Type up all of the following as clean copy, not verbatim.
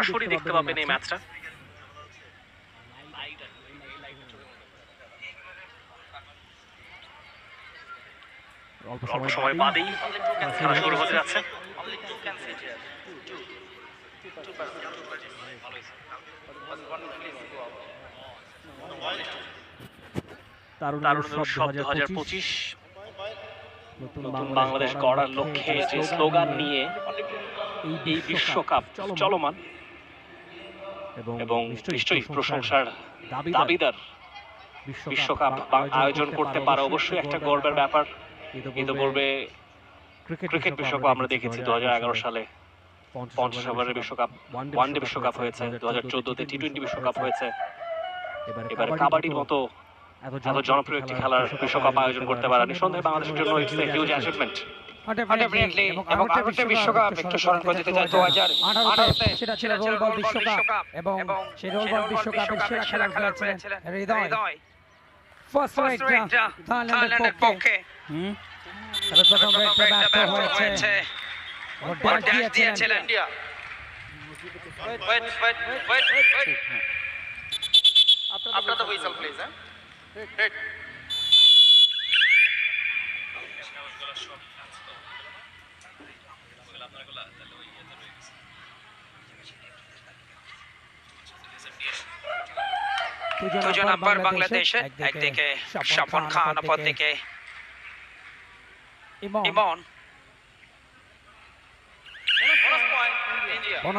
সরাসরি দেখতে পাবেন এই ম্যাচটা। অল্প সময় বাদেই খেলা শুরু হতে যাচ্ছে। তারুণ্যের উৎসব 2025 নতুন বাংলাদেশ গড়ার লক্ষ্যে যে স্লোগান নিয়ে এই বিশ্বকাপ চলমান এবং নিশ্চয়ই প্রশংসার দাবিদার বিশ্বকাপ আয়োজন করতে পারা অবশ্যই একটা গর্বের ব্যাপার। ইতিপূর্বে ক্রিকেট বিশ্বকাপ আমরা দেখেছি 2011 সালে 50 ওভারের বিশ্বকাপ, ওয়ানডে বিশ্বকাপ হয়েছে, 2014-তে টি-20 বিশ্বকাপ হয়েছে। এবারে কাবাডির মতো এত জনপ্রিয় একটি খেলার বিশ্বকাপ আয়োজন করতে পারা নিঃসন্দেহে বাংলাদেশের জন্য it's a huge achievement. Definitely. এবং আরেকটা বিশ্বকাপ একটু স্মরণ করে দিতে চাই, 2018-তে সেটা ছিল রোলবল বিশ্বকাপ এবং সেই রোলবল বিশ্বকাপের সেরা খেলোয়াড় ছিলেন হৃদয়। ফার্স্ট রাইটটা থাইল্যান্ডের পক্ষে তবে প্রথম রাইটটা ব্যর্থ হয়েছে। ওর ড্যাশ দিয়েছিলেন ইন্ডিয়া। ওয়েট আপনারা তো হুইসেল প্লিজ। হিট দুজন আব্বার বাংলাদেশে, একদিকে স্বপন খান, অপরদিকে ইমন।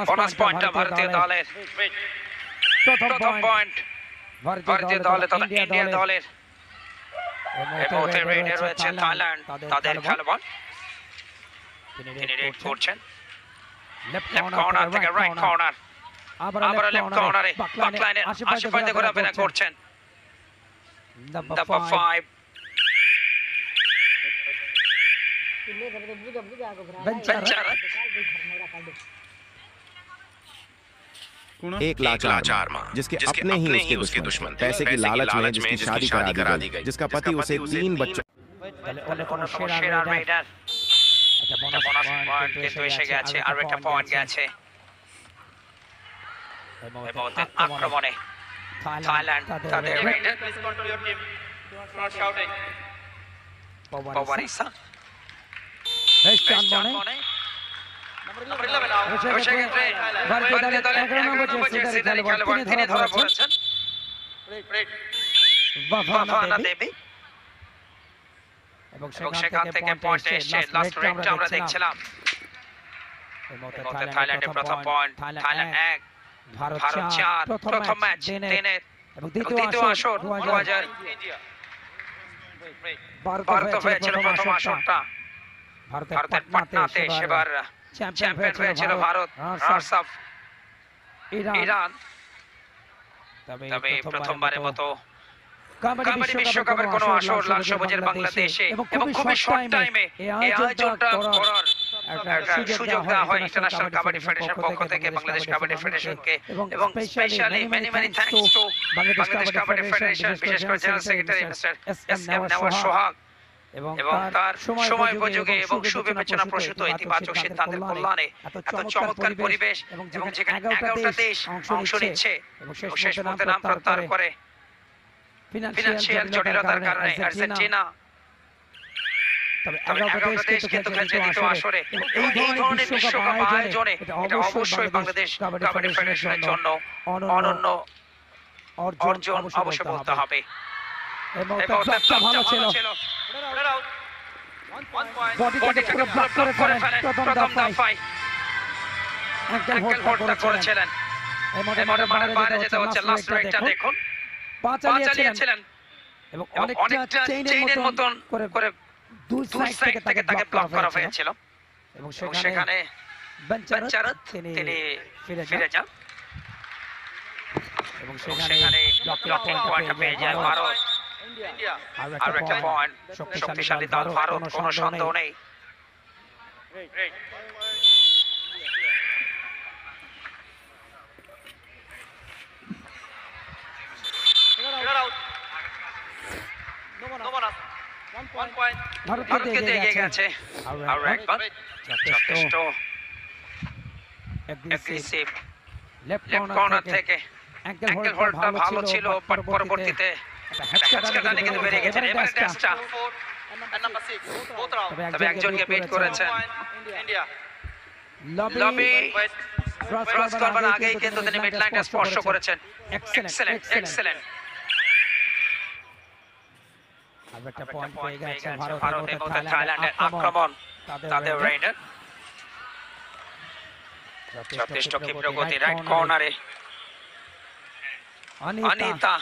বোনাস পয়েন্ট ভারতীয় দলের। প্রথম পয়েন্ট ভারতীয় দলের তথা ইন্ডিয়া দলের। এই মুহূর্তে রেডে রয়েছে থাইল্যান্ড, তাদের খেলোয়াড়। তিনি রেড করছেন লেফট কর্নার থেকে রাইট কর্নার, আবার লেফট কর্নারে বাকলাইনের আশেপাশে ঘোরাফেরা করছেন। নাম্বার 5 एक लाचार माँ जिसके अपने ही उसके दुश्मन, पैसे की लालच में जिसकी शादी करा दी गई, जिसका पति उसे 3 बच्चों। আক্রমণে থাইল্যান্ড তাদের রেডার। পওয়ারিসা বেশ চান মনে এবং সেখান থেকে পয়েন্ট এসে লাস্ট রেডটা আমরা দেখছিলাম। থাইল্যান্ডের প্রথম পয়েন্ট, থাইল্যান্ড 1 ভারত 4। প্রথম ম্যাচ দিনের এবং দ্বিতীয় আসর 2000 ভারত হয়েছিল প্রথম আসরটা ভারতের পাটনাতে। সেবার চ্যাম্পিয়ন হয়েছিল ভারত ভার্সাস ইরান। তবে প্রথমবারের মতো কাবাডি বিশ্বকাপের কোনো আসর লাল সবুজের বাংলাদেশে এবং খুবই শর্ট টাইমে এই আয়োজনটা করার একটা সুযোগ দেওয়া হয় ইন্টারন্যাশনাল কাবাডি ফেডারেশন পক্ষ থেকে বাংলাদেশ কাবাডি ফেডারেশনকে। এবং specially many thanks to Bangladesh kabaddi federation, বিশেষ করে general secretary mister S M. Newaz Sohag এবং তার সময় উপযোগী এবং সুবিবেচনা প্রসূত ইতিবাচক সিদ্ধান্তের কল্যাণে এত চমৎকার পরিবেশ এবং যেখানে 11টা দেশ অংশ নিচ্ছে এবং শেষ মুহূর্তে নাম প্রত্যাহার করে ফিনান্সিয়াল জটিলতার কারণে আর্জেন্টিনা। তবে 11টা দেশ কিন্তু খেলছে দ্বিতীয় আসরে। এই ধরনের বিশ্বকাপ আয়োজনে এটা অবশ্যই বাংলাদেশ কাবাডি ফেডারেশনের জন্য অনন্য অর্জন অবশ্যই বলতে হবে। এবং ভালো ছিল বডিটাকে পুরো ব্লক করে ফেলেন প্রথম দফায়। অ্যাঙ্কেল হোল্ডটা করেছিলেন। এই মোটে বাইরে যেতে হচ্ছে। লাস্ট রাইটটা দেখুন, পা চালিয়েছিলেন এবং অনেকটা চেইনের মতন করে দুই সাইড থেকে তাকে ব্লক করা হয়েছিল এবং সেখানে বেঞ্চারত তিনি ফিরে যান এবং সেখানে ব্লক পয়েন্টটা পেয়ে যায় ভারত। আর একটা পয়েন্ট, শক্তিশালী দল ভারত, কোনো সন্দেহ নেই। ভারতকে এগিয়ে গেছে। আর একবার যথেষ্ট অ্যাগ্রেসিভ লেফট কর্নার থেকে অ্যাঙ্কেল হোল্ডটা ভালো ছিল, বাট পরবর্তীতে একটা হ্যাচকাটার দিকে বেরিয়ে গেছেন। এবারে ড্যাশটা, তবে একজনকে বিট করেছেন। লবি ক্রস করবার আগেই কিন্তু তিনি মিড লাইনটা স্পর্শ করেছেন। Excellent, excellent. আর একটা পয়েন্ট পেয়ে গেছে ভারত এবং থাইল্যান্ডের আক্রমণ। তাদের রাইডার যথেষ্ট ক্ষিপ্র গতি। রাইট কর্নারে অনিতা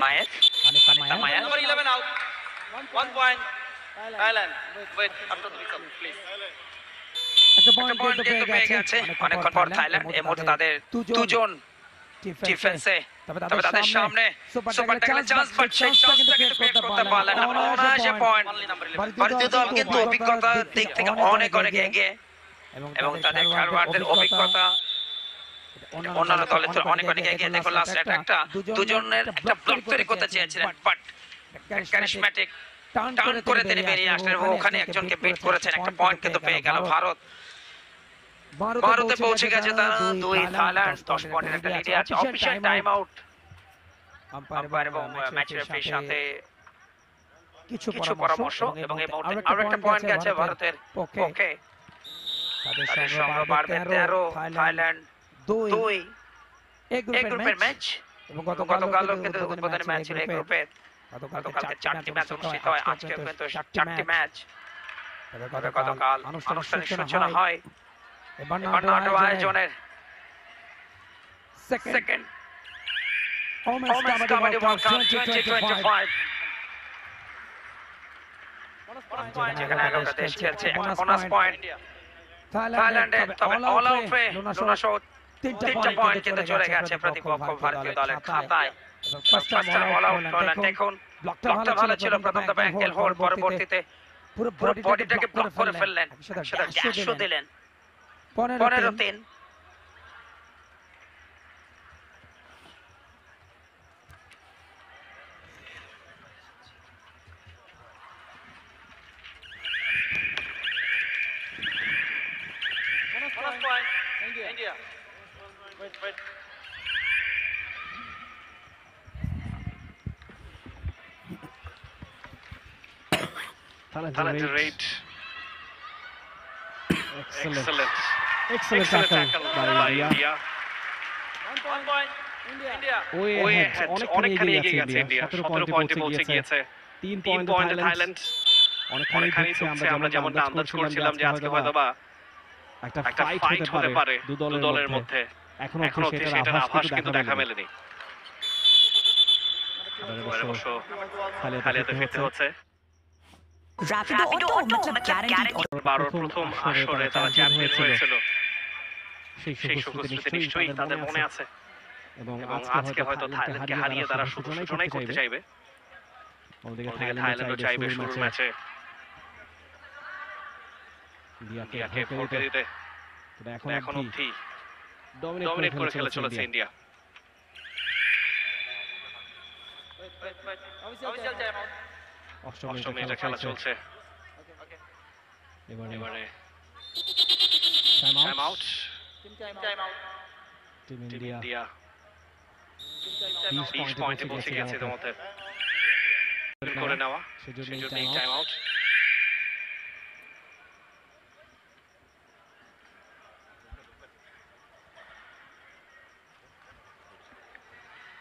মায়ের, অনিতা মায়ের। Number 11 out. 1 point. Thailand. Wait, after the whistle, please. একটা পয়েন্ট কিন্তু পেয়ে গেছে অনেকক্ষণ পর থাইল্যান্ড। এই মুহূর্তে তাদের দুজন ডিফেন্সে, তবে তাদের সামনে সুপার ট্যাকলের চান্স, বাট সেই চান্সটা কিন্তু ক্রিয়েট করতে পারলেন না। অনায়াসে পয়েন্ট। ভারতীয় দল কিন্তু অভিজ্ঞতার দিক থেকে অনেক এগিয়ে এবং তাদের খেলোয়াড়দের অভিজ্ঞতা অন্যান্য দলের থেকে অনেক এগিয়ে। দেখো লাস্ট একটা দুজনের একটা ব্লক তৈরি করতে চেয়েছিলেন, বাট ক্যারিশম্যাটিক টার্ন করে তিনি বেরিয়ে আসলেন এবং ওখানে একজনকে বিট করেছেন। একটা পয়েন্ট কিন্তু পেয়ে গেল ভারত। ভারতে পৌঁছে গেছে তারা 2, থাইল্যান্ড 10 পয়েন্টের একটা লিডে আছে। অফিশিয়াল টাইম আউট আম্পায়ার এবং ম্যাচ রেফারির সাথে কিছু পরামর্শ এবং এই মুহূর্তে আরো একটা পয়েন্ট গেছে ভারতের পক্ষে। তাদের সংগ্রহ বাড়বে 13, থাইল্যান্ড 2। এই গ্রুপের ম্যাচ এবং গতকাল কিন্তু উদ্বোধনী ম্যাচ ছিল এই গ্রুপের। গতকালকে 4টি ম্যাচ অনুষ্ঠিত হয়, আজকে কিন্তু 7টি ম্যাচ। তবে গতকাল আনুষ্ঠানিক সূচনা হয় বার্নার্ডো আয়োজনের second women's kabaddi world cup 2025। যেখানে 11টা দেশ খেলছে, বোনাস পয়েন্ট থাইল্যান্ডের। তবে অল আউট হয়ে লুনা শো 3টা পয়েন্ট কিন্তু চলে গেছে প্রতিপক্ষ ভারতীয় দলের খাতায়। ফার্স্ট টাইম অল আউট হলেন। দেখুন ব্লকটা ভালো ছিল প্রথম দফা অ্যাঙ্কেল হোল্ড, পরবর্তীতে পুরো বডিটাকে ব্লক করে ফেললেন, সেটা ড্যাশও দিলেন। 15-3। Bonus point. India. Wait. Talented rate. Excellent tackle by India. 1 point. India. Way head অনেকখানি এগিয়ে গেছে ইন্ডিয়া, 17 পয়েন্টে পৌঁছে গিয়েছে। 3 পয়েন্টে থাইল্যান্ড অনেকখানি ঢুকছে। আমরা যেমনটা আন্দাজ করছিলাম যে আজকে হয়তোবা একটা ফাইট হতে পারে দু দলের মধ্যে, এখন অবধি সেটার আভাস কিন্তু দেখা মেলেনি। অবশ্য খালিয়াতে ফিরতে হচ্ছে। Rapido Auto मतलब guaranteed 12 প্রথম আসরে তারা চ্যাম্পিয়ন হয়েছিল, সেই সুখ স্মৃতি নিশ্চয়ই তাদের মনে আছে এবং আজকে হয়তো থাইল্যান্ডকে হারিয়ে তারা শুভ সূচনাই করতে চাইবে। ওদিকে থাইল্যান্ডও চাইবে শুরুর ম্যাচে ইন্ডিয়াকে ভরকে দিতে। এখন অবধি ডমিনেট করে খেলে চলেছে ইন্ডিয়া। Official time out. অষ্টম মিনিটে খেলা চলছে। এবারে time out. Time out. Team India 20 পয়েন্টে পৌঁছে গেছে ইতিমধ্যে। করে নেওয়া সেজন্য টাইম আউট।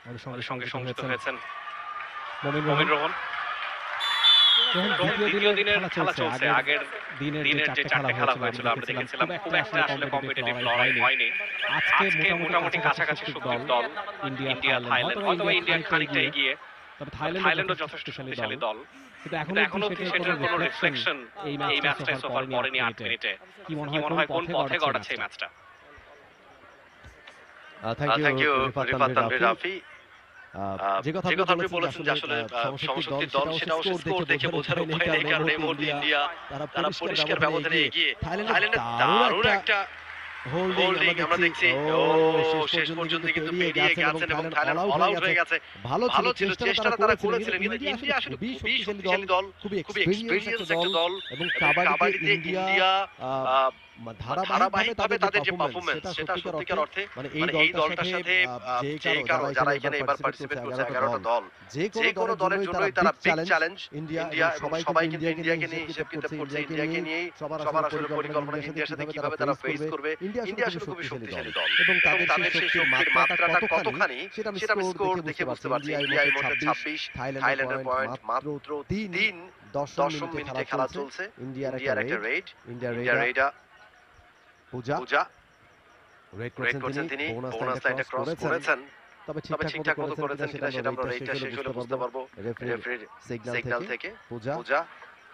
আমাদের সঙ্গে সংযুক্ত হয়েছেন মমিন রোহন। দ্বিতীয় দিনের খেলা চলছে। আগের দিনের যে 4টে খেলা হয়েছিল আমরা দেখেছিলাম খুব একটা আসলে কম্পিটিটিভ লড়াই হয়নি। আজকে মোটামুটি কাছাকাছি শক্তির দল ইন্ডিয়া থাইল্যান্ড। হয়তো ইন্ডিয়া খানিকটা এগিয়ে, তবে থাইল্যান্ডও যথেষ্ট শক্তিশালী দল। কিন্তু এখনো অবধি সেটার কোনো রিফ্লেকশন এই ম্যাচটায় সোফার পড়েনি 8 মিনিটে। কি মনে হয় কোন পথে গড়াচ্ছে এই ম্যাচটা? Thank you Rifat Tanvir Rafi. যে কথা আপনি বলেছেন যে আসলে সমশক্তির দল, সেটাও স্কোর দেখে বোঝার উপায় নেই, কারণ এই মুহূর্তে ইন্ডিয়া তারা পরিষ্কার ব্যবধানে এগিয়ে। থাইল্যান্ডের দারুণ একটা হোল্ডিং আমরা দেখছি। শেষ পর্যন্ত কিন্তু পেরিয়ে গেছেন এবং থাইল্যান্ড অল আউট হয়ে গেছে। ভালো ছিল চেষ্টাটা তারা করেছিলেন, কিন্তু ইন্ডিয়া আসলে খুবই শক্তিশালী দল, খুবই এক্সপেরিয়েন্স একটা দল এবং কাবাডিতে ইন্ডিয়া ধারাবাহিকভাবে তাদের যে পারফরম্যান্স সেটা সত্যিকার অর্থে মানে এই দলটার সাথে যে কারো যারা এখানে এবার পার্টিসিপেট করছে 11টা দল, যে কোনো দলের জন্যই তারা বিগ চ্যালেঞ্জ। ইন্ডিয়া এবং সবাই কিন্তু ইন্ডিয়াকে নিয়ে হিসেব কিতাব করছে, ইন্ডিয়াকে নিয়েই সবার আসলে পরিকল্পনা ইন্ডিয়ার সাথে কিভাবে তারা ফেস করবে। ইন্ডিয়া আসলে খুবই শক্তিশালী দল এবং তাদের সেই শক্তির মাত্রাটা কতখানি সেটা আমি স্কোর দেখে বুঝতে পারছি। ইন্ডিয়া এই মুহূর্তে 26, থাইল্যান্ডের পয়েন্ট মাত্র 3, 10 মিনিটে খেলা চলছে। ইন্ডিয়ার একটা রেড, ইন্ডিয়া রেডা পূজা রেড করেছেন তিনি, বোনাস লাইনটা ক্রস করেছেন, তবে ঠিকঠাক মতো করেছেন কিনা সেটা আমরা রেডটা শেষ হলে বুঝতে পারবো রেফারির সিগন্যাল থেকে। পূজা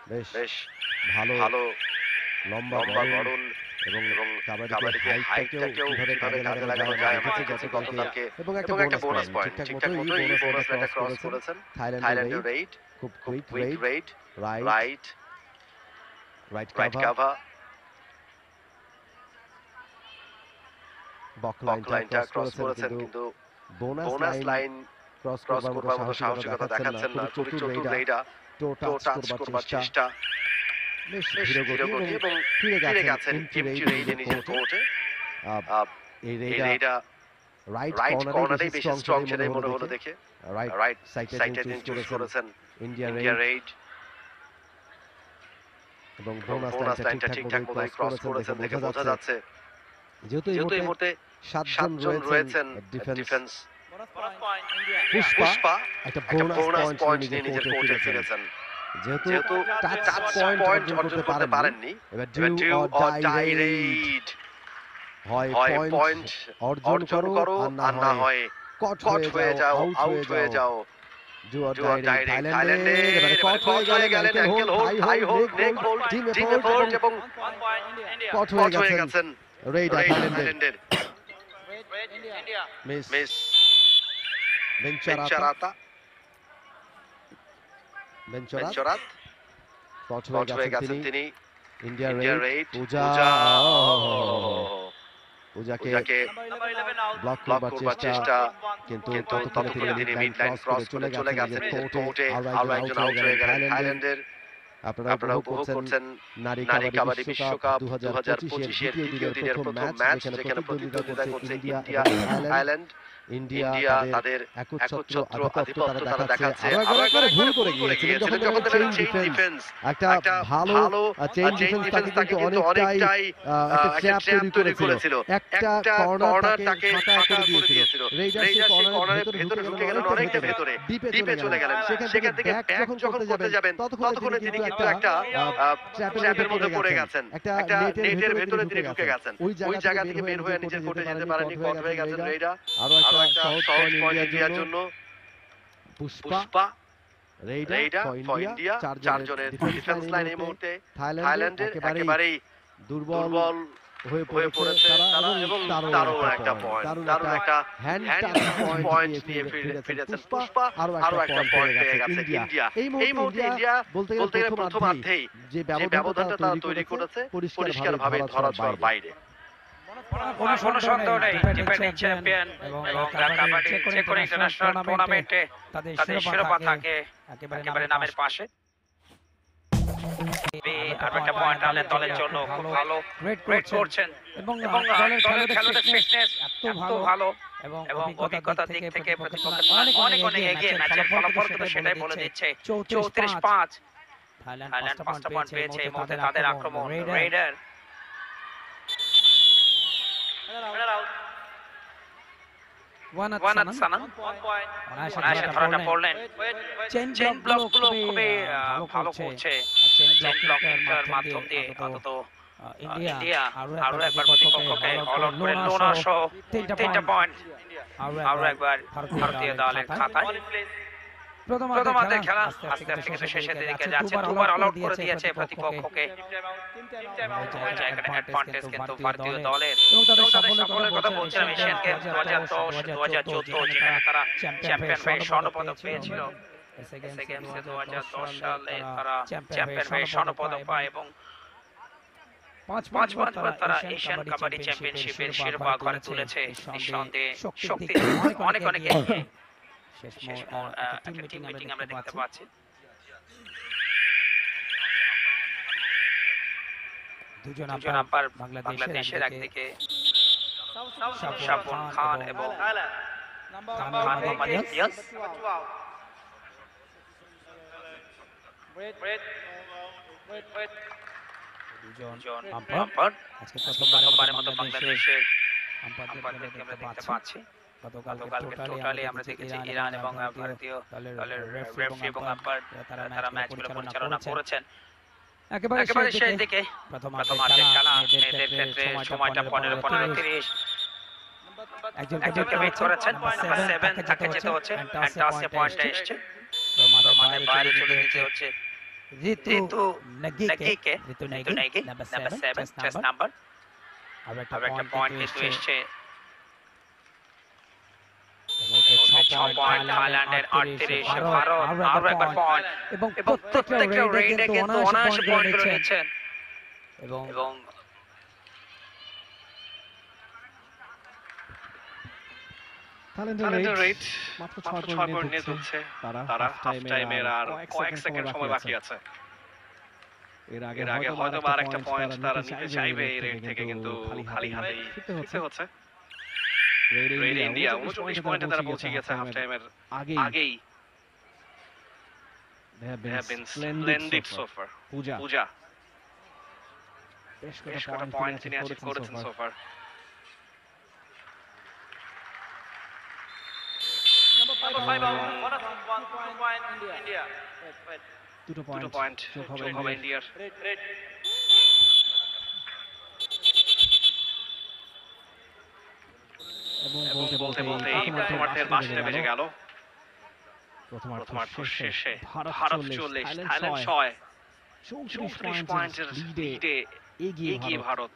বেশ ভালো লম্বা গড়ন এবং কাবাডিকে হাইটটাকেও কিভাবে কাজে লাগানো যায় আমরা দেখেছি গতকালকে, এবং একটা বোনাস পয়েন্ট ঠিকঠাক মতো এই বোনাস লাইনটা ক্রস করেছেন। থাইল্যান্ডের রেড, খুব কুইক রেড, রাইট কাভা, বক লাইনটা ক্রস করেছেন কিন্তু বোনাস লাইন ক্রস করবার মতো সাহসিকতা দেখাচ্ছেন না। খুবই চতুর রেডা, টো টাচ করবার চেষ্টা, বেশ ধীরগতি এবং ফিরে গেছেন এমটি রেডে নিজের কোর্টে। এই রেডা রাইট কর্নারেই বেশি স্ট্রং সেটাই মনে হলো দেখে। রাইট সাইডে চুজ করেছেন ইন্ডিয়া রেড এবং বোনাস লাইনটা ঠিকঠাক মতো ক্রস করেছেন দেখে বোঝা যাচ্ছে। যেহেতু এই মুহূর্তে 7 জন রয়েছেন ডিফেন্স, পুষ্পা একটা বোনাস পয়েন্ট নিয়ে নিজের কোর্টে ফিরেছেন। যেহেতু টাচ পয়েন্ট অর্জন করতে পারেননি, এবার ডু অর ডাই রেড, হয় পয়েন্ট অর্জন করো আর না হয় কট হয়ে যাও, আউট হয়ে যাও। ডু অর ডাই থাইল্যান্ডের এবারে কট হয়ে গেলেন, অ্যাঙ্কেল হোল্ড, হাই হোল্ড, নেক হোল্ড, টিম এফোর্ট এবং কট হয়ে গেছেন রেড থাইল্যান্ডের। মিস বেঞ্চরাত কট হয়ে গেছেন তিনি। ইন্ডিয়া রেড পূজাকে ব্লক করবার চেষ্টা, কিন্তু ততক্ষণে তিনি মিড লাইন ক্রস করে চলে গেছেন কোর্টে। আরো একজন আউট হয়ে গেলেন থাইল্যান্ডের। আপনারা উপভোগ করছেন নারী কাবাডি বিশ্বকাপ 2025 এর দ্বিতীয় দিনের প্রথম ম্যাচ, যেখানে প্রতিদ্বন্দ্বিতা করছে ইন্ডিয়া থাইল্যান্ড। ইন্ডিয়া তাদের একচ্ছত্র আধিপত্য তারা দেখাচ্ছে। আরো একবার ভুল করে গিয়েছিলেন যখন তারা চেইন ডিফেন্স, একটা ভালো চেইন ডিফেন্স তাকে কিন্তু অনেকটাই একটা ট্র্যাপ তৈরি করেছিল। একটা কর্নার তাকে ফাঁকা করে দিয়েছিল। রেইডার সেই কর্নারের ভেতরে ঢুকে গেলেন, অনেকটা ভেতরে ডিপে চলে গেলেন। সেখান থেকে ব্যাক যখন করতে যাবেন ততক্ষণে তিনি কিন্তু একটা ট্র্যাপের মধ্যে পড়ে গেছেন, একটা নেটের ভেতরে তিনি ঢুকে গেছেন। ওই জায়গা থেকে বের হয়ে নিজের কোর্টে যেতে পারেননি, কট হয়ে গেছেন রেইডার। আরো একটা সহজ পয়েন্ট ইন্ডিয়ার জন্য। পুষ্পা রেইডা ফর ইন্ডিয়া, চারজনের ডিফেন্স লাইন এই মুহূর্তে থাইল্যান্ডের একেবারেই দুর্বল হয়ে পড়েছে তারা, এবং দারুণ একটা হ্যান্ড টাচ পয়েন্ট নিয়ে ফিরেছেন পুষ্পা। আরো একটা পয়েন্ট পেয়ে গেছে ইন্ডিয়া। এই মুহূর্তে ইন্ডিয়া বলতে গেলে প্রথমার্ধেই যে ব্যবধানটা তারা তৈরি করেছে পরিষ্কারভাবে ধরাছোঁয়ার বাইরে। কোনো সন্দেহ নেই, ডিফেন্ডিং চ্যাম্পিয়ন এবং কাবাডি চেকোন ইন্টারন্যাশনাল টুর্নামেন্টে তাদের শিরোপা থাকে একেবারে নামের পাশে। আর একটা পয়েন্ট আনলেন দলের জন্য, খুব ভালো গ্রেড করছেন এবং দলের খেলোয়াড়দের ফিটনেস এত ভালো এবং অভিজ্ঞতার দিক থেকে অনেক এগিয়ে ম্যাচের ফলাফল কিন্তু সেটাই বলে দিচ্ছে। 34-5 থাইল্যান্ড 5টা পয়েন্ট পেয়েছে এই মুহূর্তে তাদের আক্রমণ। রেইডার ওয়ানাত সানান অনায়াসে ধরাটা পড়লেন। চেইন ব্লকগুলো খুবই ভালো করছে। চেইন ব্লকিংটার মাধ্যম দিয়ে অন্তত ইন্ডিয়া আরো একবার প্রতিপক্ষকে অল আউট করে লোনা সহ 3টা পয়েন্ট আরো একবার ভারতীয় দলের খাতায়। প্রথমার্ধের খেলা আস্তে আস্তে কিন্তু শেষের দিকে যাচ্ছে। দুবার অল আউট করে দিয়েছে প্রতিপক্ষকে। ওই জায়গাটা অ্যাডভান্টেজ কিন্তু ভারতীয় দলের, এবং তাদের সাফল্যের কথা বলছিলাম এশিয়ান গেমস 2010, 2014 যেখানে তারা চ্যাম্পিয়ন হয়ে স্বর্ণপদক পেয়েছিল। এসএ গেমসে 2010 সালে তারা চ্যাম্পিয়ন হয়ে স্বর্ণপদক পায় এবং 5 বার তারা এশিয়ান কাবাডি চ্যাম্পিয়নশিপের শিরোপা ঘরে তুলেছে। নিঃসন্দেহে শক্তি অনেক এগিয়ে। শেষ একটা টিম মিটিং আমরা দেখতে পাচ্ছি। দুজন আম্পায়ার বাংলাদেশের একদিকে শাবন খান এবং Thailand. Mohammad Ilyas। Wait. দুজন আম্পায়ার আজকে প্রথমবারের মতো বাংলাদেশের আম্পায়ারদেরকে আমরা দেখতে পাচ্ছি। গতকালকে টোটালি আমরা দেখেছি ইরান এবং ভারতীয় দলের রেফারি এবং আম্পায়ার তারা ম্যাচগুলো পরিচালনা করেছেন। একেবারে শেষ দিকে প্রথম আর্ধের খেলা মেয়েদের ক্ষেত্রে সময়টা 15-15-30। একজনকে বিট করেছেন, 7 তাকে যেতে হচ্ছে, ফ্যান্টাসি পয়েন্টটা এসেছে। তো মানে বাইরে চলে যেতে হচ্ছে ঋতু নেগিকে, নাম্বার 7 চেস নাম্বার। আর একটা পয়েন্ট কিন্তু এসেছে। 6 পয়েন্ট থাইল্যান্ডের, 38 ভারত, আরো একবার পয়েন্ট। এবং প্রত্যেকটা রেডে কিন্তু 79 পয়েন্ট করে নিচ্ছেন। এবং থাইল্যান্ডের রেট মাত্র 6 পয়েন্ট নিয়ে তুলছে। তারা হাফ টাইমের আর কয়েক সেকেন্ড সময় বাকি আছে। এর আগে হয়তো আর একটা পয়েন্ট তারা নিতে চাইবে এই রেট থেকে, কিন্তু খালি হাতেই ফিরতে হচ্ছে। রেড ইন্ডিয়া 39 পয়েন্টে তারা পৌঁছে গেছে হাফ টাইমের আগেই। They have been splendid so far. পূজা বেশ কটা পয়েন্ট তিনি অ্যাচিভ করেছেন so far. Number 5 out. 2 point India. Wait. 2 point যোগ হবে ইন্ডিয়ার। Red. এবং বলতে প্রথমার্ধের 5টা বেজে গেল। প্রথমার্ধ শেষে ভারত 40, থাইল্যান্ড 6। 34 পয়েন্টের লিডে এগিয়ে ভারত।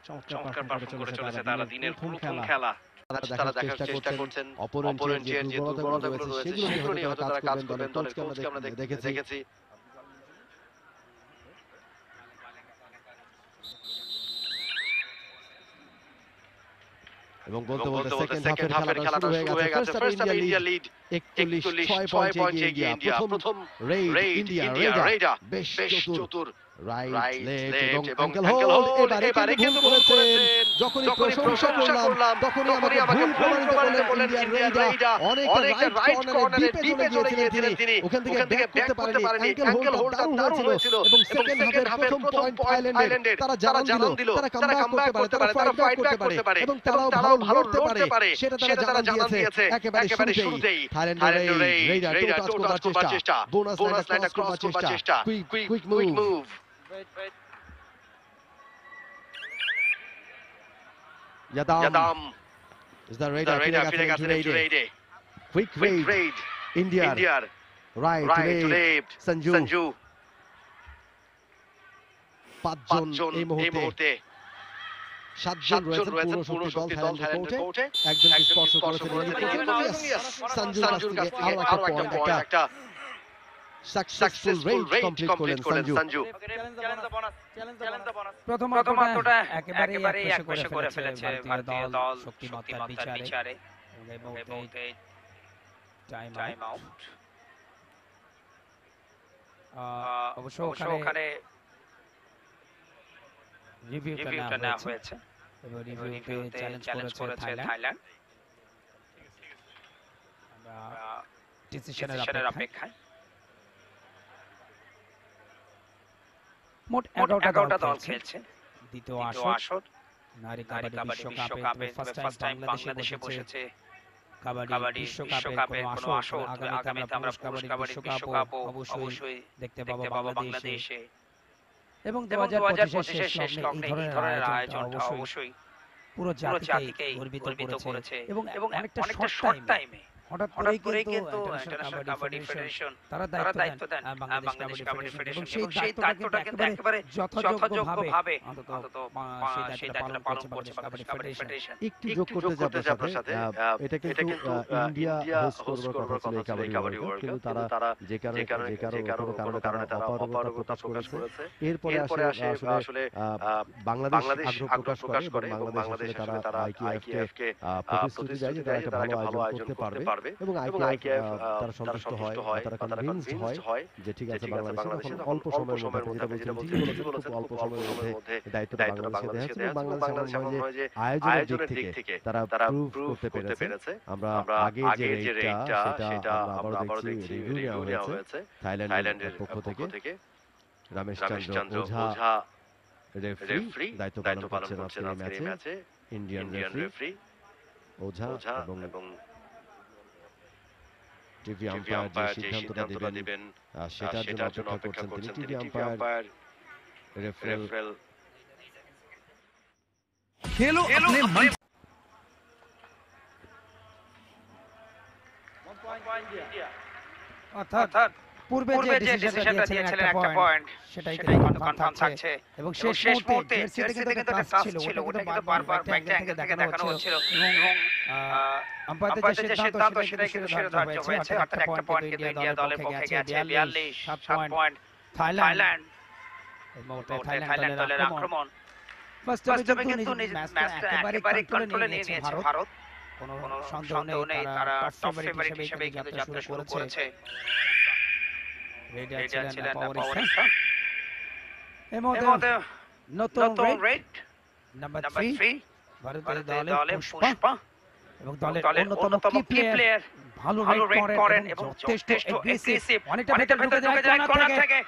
চমৎকার পারফর্ম করে চলেছে তারা দিনের প্রথম খেলা। তারা দেখার চেষ্টা করছেন অপোনেন্টের যে দুর্বলতাগুলো রয়েছে সেগুলো নিয়ে হয়তো তারা কাজ করবেন। দলের কোচকে আমরা দেখেছি। এবং বলতে সেকেন্ড হাফের খেলাটা শুরু হয়ে গেছে। ফার্স্ট হাফে ইন্ডিয়া লিড 41 পয়েন্ট এগিয়ে ইন্ডিয়া। প্রথম রেড ইন্ডিয়া রেডা বেশ চতুর। রাইট লেফট এবং অ্যাঙ্কেল হোল্ড এবারে কিন্তু ভুল করেছেন। যখনই প্রশংসা করলাম তখনই আমাকে ভুল প্রমাণিত করলেন ইন্ডিয়ান রেডা। অনেকটা রাইট কর্নারে ডিপে চলে গিয়েছিলেন তিনি। ওখান থেকে ব্যাক করতে পারেনি। অ্যাঙ্কেল হোল্ডটা দারুণ হয়েছিল এবং সেকেন্ড হাফের প্রথম পয়েন্ট থাইল্যান্ডের। তারা জানান দিল তারা কামব্যাক করতে পারে, তারা ফাইট ব্যাক করতে পারে এবং তারাও ভালো লড়তে পারে। সেটা তারা জানান দিয়েছে একেবারে শুরুতেই। থাইল্যান্ডের রেডা টোটাল করবার চেষ্টা, বোনাস লাইনটা ক্রস করবার চেষ্টা, quick move. Wait. Yadam is the radar ফিরে গেছে রেডে। Quick raid India right to left Sanju. 5 জন এই মুহূর্তে 7 জন রয়েছেন পুরো শক্তি দল থাইল্যান্ডের কোর্টে। একজন স্পর্শ করেছেন সঞ্জুর কাছ থেকে আরো একটা পয়েন্ট, একটা সাকসেসফুল রেড কমপ্লিট করলেন সঞ্জু। Challenge the bonus. প্রথম অর্ধটা একেবারে একপাশে করে ফেলেছে ভারতীয় দল শক্তিমত্তার বিচারে। এবং টাইম আউট। অবশ্য ওখানে রিভিউটা নেওয়া হয়েছে এবং রিভিউতে চ্যালেঞ্জ করেছে থাইল্যান্ড। আমরা ডিসিশনের অপেক্ষায়। মোট 11টা দল খেলছে দ্বিতীয় আসর নারী কাবাডি বিশ্বকাপে। ফার্স্ট টাইম বাংলাদেশে বসেছে কাবাডি বিশ্বকাপের কোনো আসর। আগামীতে আমরা কাবাডি বিশ্বকাপও অবশ্যই দেখতে পাবো বাংলাদেশে। এবং 2025 শেষ লগ্নে এই ধরনের আয়োজনটা অবশ্যই পুরো জাতিকে গর্বিত করেছে। এবং অনেকটা শর্ট টাইমে হঠাৎ করে কিন্তু ইন্টারন্যাশনাল কাবাডি ফেডারেশন তারা দায়িত্ব দেন বাংলাদেশ কাবাডি ফেডারেশন। সেই দায়িত্বটা কিন্তু একেবারে যথাযোগ্যভাবে অন্তত সেই দায়িত্বটা পালন করছে বাংলাদেশ কাবাডি ফেডারেশন। একটু যোগ করতে যাব সাথে, এটা কিন্তু ইন্ডিয়া হোস্ট করবার কথা ছিল এই কাবাডি ওয়ার্ল্ড কাপ, কিন্তু তারা যে কারণে তারা অপারগতা প্রকাশ করেছে। এরপরে আসলে বাংলাদেশ আগ্রহ প্রকাশ করে এবং বাংলাদেশ তারা আইকিএফ কে প্রতিশ্রুতি দেয় যে তারা একটা ভালো আয়োজন করতে পারবে। এবং আইকেএফ তারা সন্তুষ্ট হয়, তারা কনভিন্সড হয় যে ঠিক আছে বাংলাদেশে তখন অল্প সময়ের মধ্যে, আপনি যেটা বলছেন ঠিকই বলেছেন, খুব অল্প সময়ের মধ্যে দায়িত্বটা বাংলাদেশে দেওয়া হয়েছে এবং বাংলাদেশ এমন হয় যে আয়োজনের দিক থেকে তারা প্রুভ করতে পেরেছে। আমরা আগে যে রেটটা সেটা আমরা আবারও দেখছি রিভিউ নেওয়া হয়েছে থাইল্যান্ডের পক্ষ থেকে। রমেশ চন্দ্র ওঝা রেফারি দায়িত্ব পালন করছেন আজকের এই ম্যাচে। ইন্ডিয়ান রেফারি ওঝা এবং টিভি আম্পায়ার যে সিদ্ধান্তটা দিবেন সেটার জন্য অপেক্ষা করছেন তিনি। টিভি আম্পায়ার রেফারেল খেলো अपने मन অর্থাৎ পূর্বে যে ডিসিশনটা দিয়েছিলেন একটা পয়েন্ট সেটাই কিন্তু কনফার্ম থাকছে এবং শেষ মুহূর্তে জার্সিতে কিন্তু একটা টাচ ছিল, ওটা কিন্তু বারবার ব্যাক দেখানো হচ্ছিল এবং আম্পায়ারদের যে সিদ্ধান্ত সেটাই কিন্তু ধার্য হয়েছে। অর্থাৎ একটা পয়েন্ট কিন্তু ইন্ডিয়া দলের পক্ষে গেছে, 42 পয়েন্ট থাইল্যান্ড। এই মুহূর্তে থাইল্যান্ড দলের আক্রমণ ফার্স্ট টাইমে কিন্তু ম্যাচটা একেবারে কন্ট্রোলে নিয়ে নিয়েছে ভারত। কোনো সন্দেহ নেই তারা টপ ফেভারিট হিসেবে কিন্তু যাত্রা শুরু করেছে। রেডিয়া ছিলেন পাওয়ার স্টার। এই মুহূর্তে নতুন রেড নাম্বার 3 ভারতের দলে পুষ্পা এবং দলের অন্যতম কি প্লেয়ার, ভালো রেড করেন এবং যথেষ্ট এগ্রেসিভ, অনেকটা ভেতরে ঢুকে যায় কর্নার থেকে।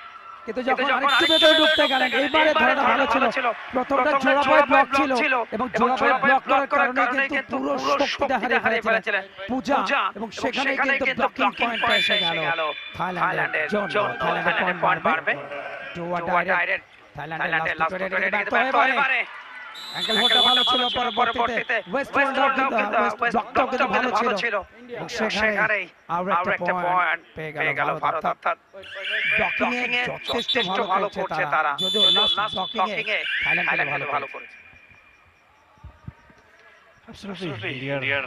কিন্তু যখন আরেকটু ভেতরে ঢুকতে গেলেন এইবারে ধরাটা ভালো ছিল। প্রথমটা জোড়াপায়ে ব্লক ছিল এবং জোড়াপায়ে ব্লক করার কারণে কিন্তু পুরো শক্তিটা হারিয়ে ফেলেছিলেন পূজা এবং সেখানে কিন্তু ব্লকিং পয়েন্টটা এসে গেল থাইল্যান্ডের জন্য। থাইল্যান্ডের পয়েন্ট বাড়বে টু ডাইরেক্ট। থাইল্যান্ডের লাস্ট পেরিয়ডে ব্যর্থ হয়ে পারে। অ্যাঙ্কেল হোল্ডটা ভালো ছিল, পরবর্তীতে ওয়েস্ট ব্লকটাও কিন্তু ভালো ছিল এবং সেখানে আর একটা পয়েন্ট পেয়ে গেল ভারত। অর্থাৎ ব্লকিং এ যথেষ্ট ভালো করছে তারা, যদিও লাস্ট ব্লকিং এ থাইল্যান্ড ভালো করেছে। অ্যাবসলিউটলি ইন্ডিয়ার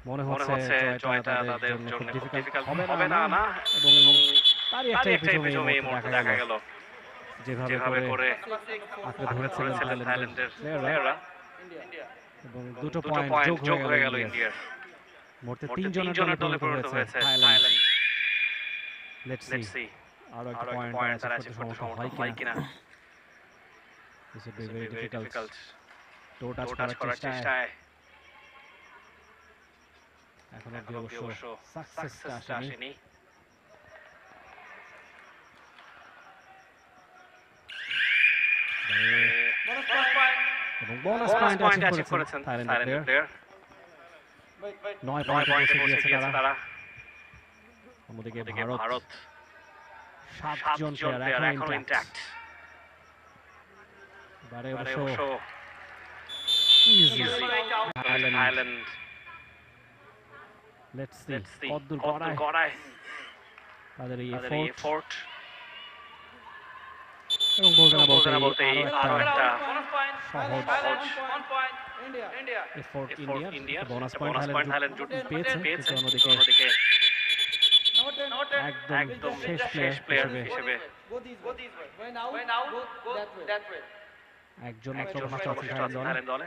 মনে হচ্ছে জয়টা তাদের জন্য খুব ডিফিকাল্ট হবে না এবং তারই একটা এপিসোড এই মুহূর্তে দেখা গেল যেভাবে করে আঁকড়ে ধরেছিলেন থাইল্যান্ডের প্লেয়াররা এবং দুটো পয়েন্ট যোগ হয়ে গেল ইন্ডিয়ার। মোটে 3 জনের দলে পরিণত হয়েছে থাইল্যান্ড। লেটস সি আরো একটা পয়েন্ট তারা অ্যাচিভ করতে সমর্থ হয় কিনা। This will be very difficult. To touch করার চেষ্টায় এখন অবশ্য সাকসেসটা আসেনি। এবং বোনাস পয়েন্ট অ্যাচিভ করেছেন থাইল্যান্ডের প্লেয়ার। 9 পয়েন্টে পৌঁছে গিয়েছে তারা। অন্যদিকে ভারত 7 জন প্লেয়ার এখনো ইনট্যাক্ট। এবারে অবশ্য ইজি থাইল্যান্ড। লেটস সি কতদূর গড়ায় তাদের এই এফোর্ট এবং বলতে না বলতে আরো একটা সহজ effort India. Bonus point Thailand পেয়েছে, কিন্তু অন্যদিকে একদম শেষ প্লেয়ার হিসেবে একজন মাত্র থাইল্যান্ড দলে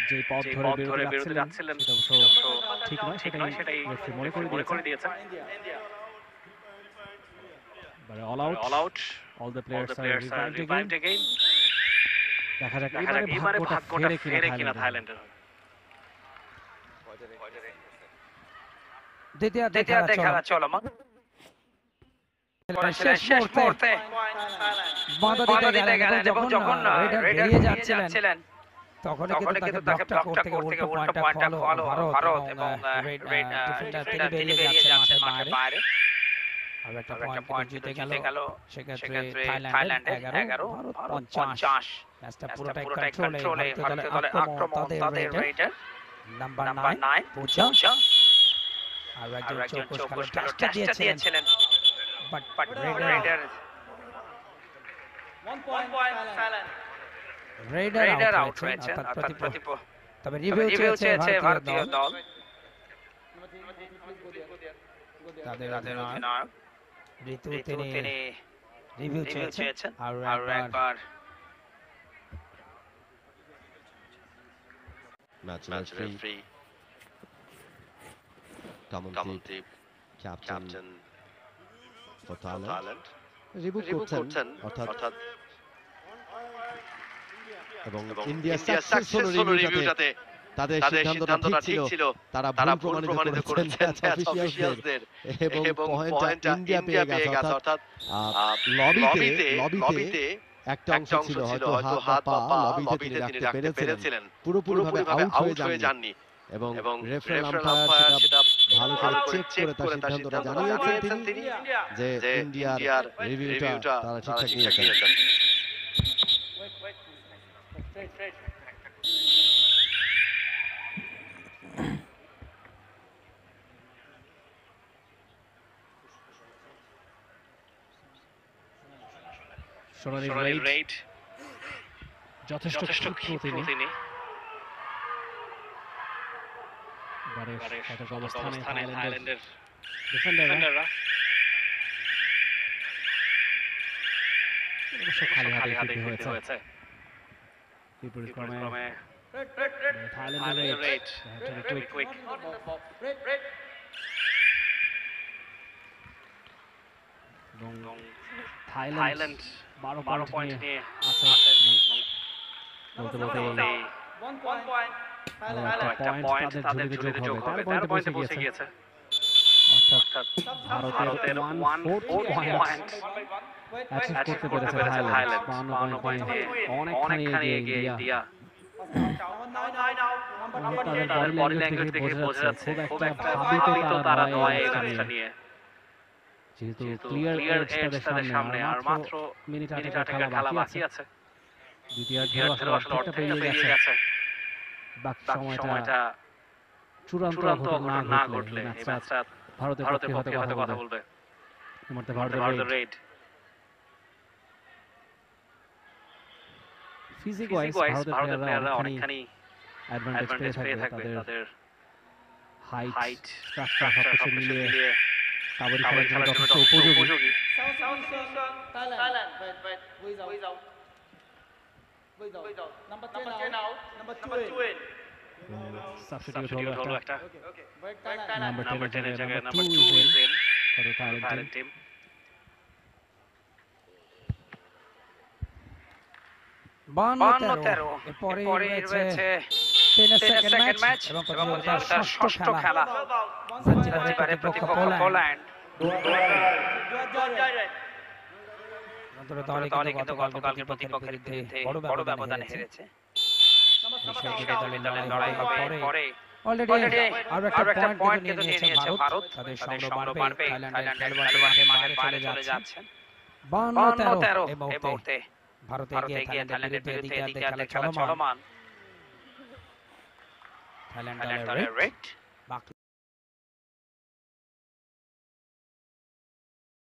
যে পথ ধরে বেরোতে যাচ্ছিলেন সেটা ঠিক নয়, সেটাই মনে করে দিয়েছে। But all out, all the players are revived again. দেখা যাক এবারে ভাগ্যটা ফেরে কিনা থাইল্যান্ডের। দ্বিতীয় খেলা চলমান। শেষ মুহূর্তে বাধা দিতে গেলেন এবং যখন রেডার বেরিয়ে যাচ্ছিলেন তখন কিন্তু তাকে ব্লকটা করতে গিয়ে উল্টো পয়েন্টটা ফলো ভারত এবং ডিফেন্ডার তিনি বেরিয়ে যাচ্ছেন মাঠের বাইরে। আর একটা পয়েন্ট জিতে গেল সেক্ষেত্রে থাইল্যান্ডের 11 ভারত 50। ম্যাচটা পুরোটাই কন্ট্রোলে ভারতীয় দলের আক্রমণ। তাদের রেডার নাম্বার 9 পূজা আর একজন চৌকস খেলা টাচটা দিয়েছিলেন but raider 1 point Thailand. Raider out হয়েছে। অর্থাৎ তবে রিভিউ চেয়েছে ভারতীয় দল। তাদের অধিনায়ক ঋতু তিনি রিভিউ চেয়েছেন আর একবার match Match referee referee Kamandeep captain captain for for Thailand Thailand review review করছেন করছেন অর্থাৎ অর্থাৎ এবং এবং ইন্ডিয়া ইন্ডিয়া সাকসেসফুল সাকসেসফুল রিভিউটাতে রিভিউটাতে তাদের তাদের সিদ্ধান্তটা ঠিক ছিল তারা ভুল প্রমাণিত করেছেন ম্যাচ অফিশিয়ালদের এবং পয়েন্টটা ইন্ডিয়া পেয়ে গেছে অর্থাৎ লবিতে লবিতে একটা অংশ ছিল হয়তো হাত বা পা লবিতে তিনি রাখতে পেরেছিলেন পুরোপুরিভাবে আউট হয়ে যাননি এবং রেফারি আম্পায়ার সেটা ভালো করে চেক করে তার সিদ্ধান্তটা জানিয়েছেন তিনি যে ইন্ডিয়ার রিভিউটা তারা ঠিকঠাক নিয়েছেন। সোনালী সোনালী রেড রেড যথেষ্ট ক্ষিপ্র তিনি এবারে সতর্ক অবস্থানে থাইল্যান্ডের ডিফেন্ডাররা অবশ্য খালি হাতে ফিরতে হয়েছে বিপরীত ক্রমে থাইল্যান্ডের রেড কুইক এবং থাইল্যান্ড 12 পয়েন্ট নিয়ে আছে বলতে One point. একটা পয়েন্ট তাদের ঝুলিতে যোগ হবে 13 পয়েন্টে পৌঁছে গিয়েছে অর্থাৎ ভারতের 1/4 পয়েন্ট অ্যাচিভ করতে পেরেছে থাইল্যান্ড 52 পয়েন্ট নিয়ে অনেকখানি এগিয়ে ইন্ডিয়া তাদের বডি ল্যাঙ্গুয়েজ দেখে বোঝা যাচ্ছে খুব একটা ভাবিত তারা নয় এই ম্যাচটা নিয়ে যেহেতু ক্লিয়ার এজ তাদের সামনে আর মাত্র মিনিট 8 খেলা বাকি আছে দ্বিতীয়ার্ধের আসলে অর্ধেকটা পেরিয়ে গেছে বাকি সময়টা চূড়ান্ত ঘটনা না ঘটলে এই ম্যাচটা ভারতের পক্ষে হয়তো কথা বলবে এই মুহূর্তে ভারতের রেড ফিজিক ওয়াইজ ভারতের প্লেয়াররা অনেকখানি অ্যাডভান্টেজ পেয়ে থাকবে তাদের হাইট স্ট্রাকচার সবকিছু মিলিয়ে কাবাডি খেলার জন্য যথেষ্ট উপযোগী Thailand. Wait. Who is out? Number 10 out. Number 2 in. Substitute হলো একটা Thailand. নাম্বার 10 এর জায়গায় number 2 is in for the Thailand team বান্ন-13 এরপরে রয়েছে টেনিস সেকেন্ড ম্যাচ এবং প্রতিযোগিতার ষষ্ঠ খেলা জাঞ্জিবারের প্রতিপক্ষ পোল্যান্ড দলে কিন্তু গতকালকে প্রতিপক্ষের বিরুদ্ধে বড় ব্যবধানে হেরেছে দলের লড়াই হবে পরে অলরেডি আরো একটা পয়েন্ট কিন্তু নিয়ে নিয়েছে ভারত তাদের সংগ্রহ বাড়বে থাইল্যান্ডের খেলোয়াড় মাঠে চলে যাচ্ছেন 52-13 এই মুহূর্তে ভারতে এগিয়ে থাইল্যান্ডের বিরুদ্ধে দ্বিতীয়ার্ধে খেলা চলমান থাইল্যান্ড দলের রেড